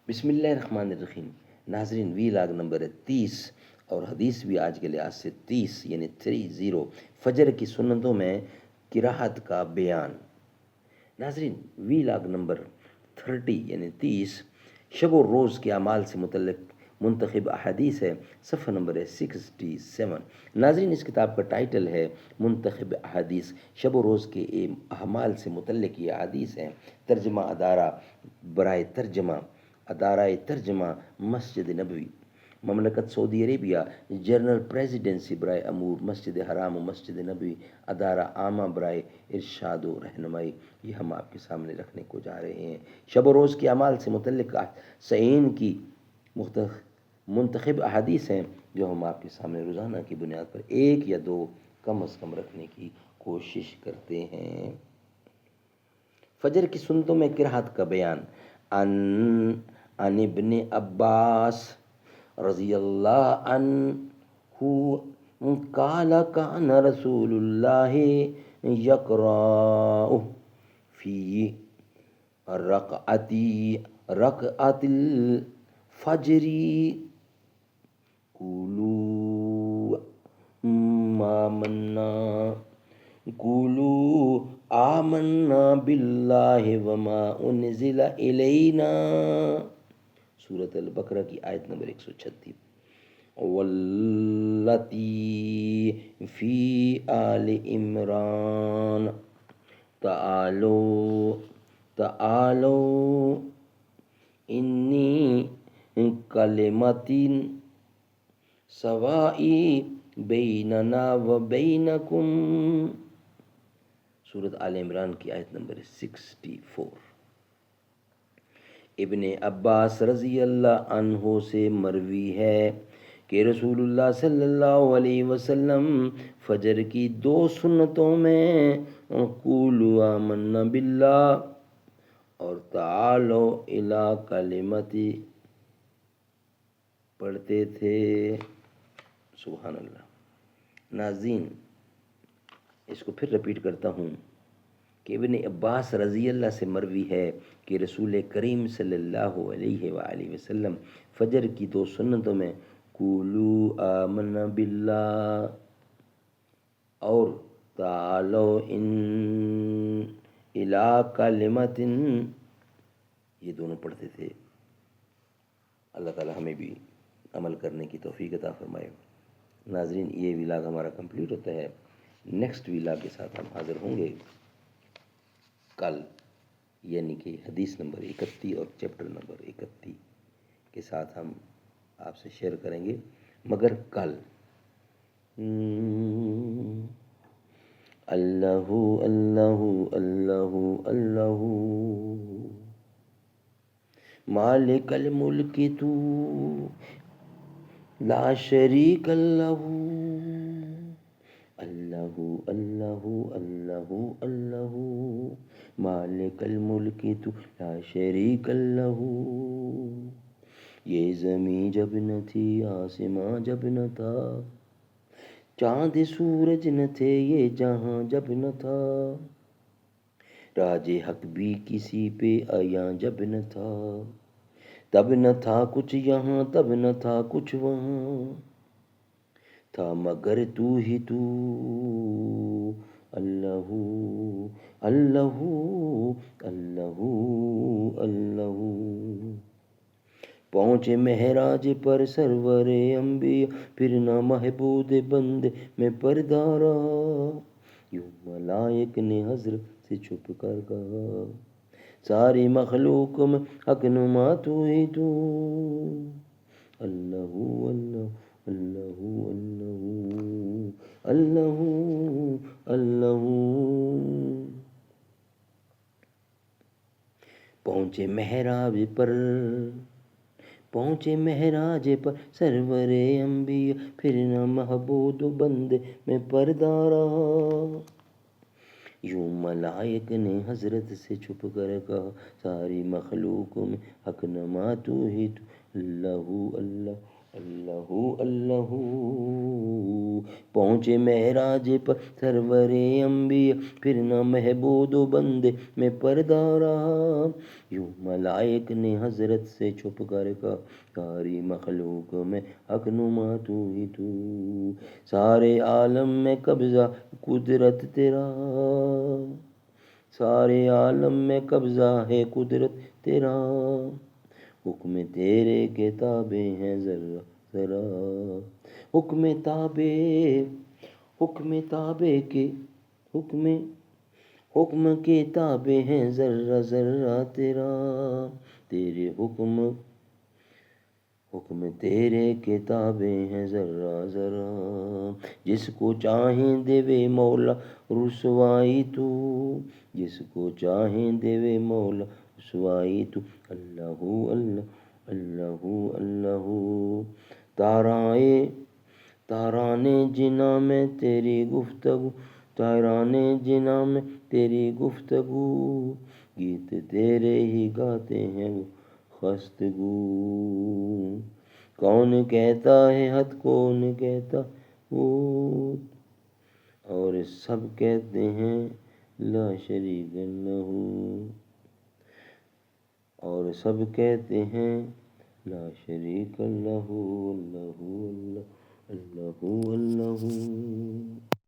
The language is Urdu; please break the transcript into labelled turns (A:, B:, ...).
A: بسم اللہ الرحمن الرحیم۔ ناظرین، وی لاگ نمبر ہے 30 اور حدیث بھی آج کے لحاظ سے 30 یعنی 30 فجر کی سنتوں میں قراءت کا بیان۔ ناظرین، وی لاگ نمبر 30 یعنی 30 شب و روز کے اعمال سے متعلق منتخب احادیث ہے، صفحہ نمبر ہے 67۔ ناظرین، اس کتاب کا ٹائٹل ہے منتخب احادیث، شب و روز کے اعمال سے متعلق یہ احادیث ہیں۔ ترجمہ ادارہ ترجمہ مسجد نبوی، مملکت سعودی عربیہ، جنرل پریزیڈنسی برائے امور مسجد حرام و مسجد نبوی، ادارہ عامہ برائے ارشاد و رہنمائی، یہ ہم آپ کے سامنے رکھنے کو جا رہے ہیں۔ شب و روز کے اعمال سے متعلق سعین کی منتخب احادیث ہیں جو ہم آپ کے سامنے روزانہ کی بنیاد پر ایک یا دو کم از کم رکھنے کی کوشش کرتے ہیں۔ فجر کی سنتوں میں قراءت کا بیان۔ عن ابن عباس رضی اللہ عنہ قال کان رسول اللہ یقرأ فی رکعت الفجر قولوا آمنا باللہ وما انزل الینا، سورۃ البقرہ کی آیت نمبر 136۔ واللتی فی آل عمران تعالوا انی کلمۃ سوائی بیننا و بینکم، سورۃ آل عمران کی آیت نمبر 64۔ ابن عباس رضی اللہ عنہ سے مروی ہے کہ رسول اللہ صلی اللہ علیہ وسلم فجر کی 2 سنتوں میں قولوا آمنا باللہ اور تعالوا الی کلمۃ پڑھتے تھے۔ سبحان اللہ۔ ناظرین، اس کو پھر رپیٹ کرتا ہوں کہ ابن عباس رضی اللہ سے مروی ہے کہ رسول کریم صلی اللہ علیہ وآلہ وسلم فجر کی 2 سنتوں میں قولوا آمنا باللہ اور تعالوا الی کلمۃ، یہ دونوں پڑھتے تھے۔ اللہ تعالی ہمیں بھی عمل کرنے کی توفیق عطا فرمائے۔ ناظرین، یہ ولاگ ہمارا کمپلیٹ ہوتا ہے۔ نیکسٹ ولاگ کے ساتھ ہم حاضر ہوں گے کل، یعنی کہ حدیث نمبر 31 اور چیپٹر نمبر 31 کے ساتھ ہم آپ سے شیئر کریں گے، مگر کل اللہ اللہ اللہ اللہ مالک الملک تو لا شریک لہ، اللہ اللہ اللہ اللہ مالک الملک تو لا شریک لہ۔ یہ زمین جب نہ تھی، آسماں جب نہ تھا، چاند سورج نہ تھے، یہ جہاں جب نہ تھا، راج حق بھی کسی پہ آیا جب نہ تھا، تب نہ تھا کچھ یہاں، تب نہ تھا کچھ وہاں، تھا مگر تو ہی تو، اللہ اللہ اللہ اللہ۔ پہنچے معراج پر سرور انبیاء، پھر نہ محبوب بند میں پردہ رہا، یوں ملائک نے حضرت سے چھپ کر کہا، ساری مخلوق میں حق نما تو ہی تو، اللہ اللہ اللہ اللہ اللہ اللہ۔ پہنچے معراج پر سرور انبیاء، پھر نہ محبوب بند میں پردہ رہا، یوں ملائک نے حضرت سے چھپ کر کہا، ساری مخلوق میں حق نما تو ہی تو، اللہ اللہ اللہ اللہ پہنچے معراج پر سرور انبیاء، پھر نہ محبود و بندے میں پردہ رہا، یوں ملائک نے حضرت سے چھپ کر کہا، ساری مخلوق میں حق نما تو ہی تو، سارے عالم میں قبضہ قدرت تیرا، سارے عالم میں قبضہ ہے قدرت تیرا، حکم تیرے کے تابع ہیں ذرہ ذرا، حکم تابع، حکم تابع کے، حکم کے تابع ہیں ذرہ ذرہ تیرا، تیرے حکم تیرے کے تابع ہیں ذرہ ذرہ، جس کو چاہیں دے مولا رسوائی تو، جس کو چاہیں دے مولا رسوائی تو، اللہ اللہ اللہ اللہ، تارانے جنا میں تیری گفتگو، تارانے جنا میں تیری گفتگو، گیت تیرے ہی گاتے ہیں وہ خستگو، کون کہتا ہے حد کون کہتا وہ، اور سب کہتے ہیں لا شریک لہ، اور سب کہتے ہیں لا شریک لہ، اللہ اللہ اللہ اللہ۔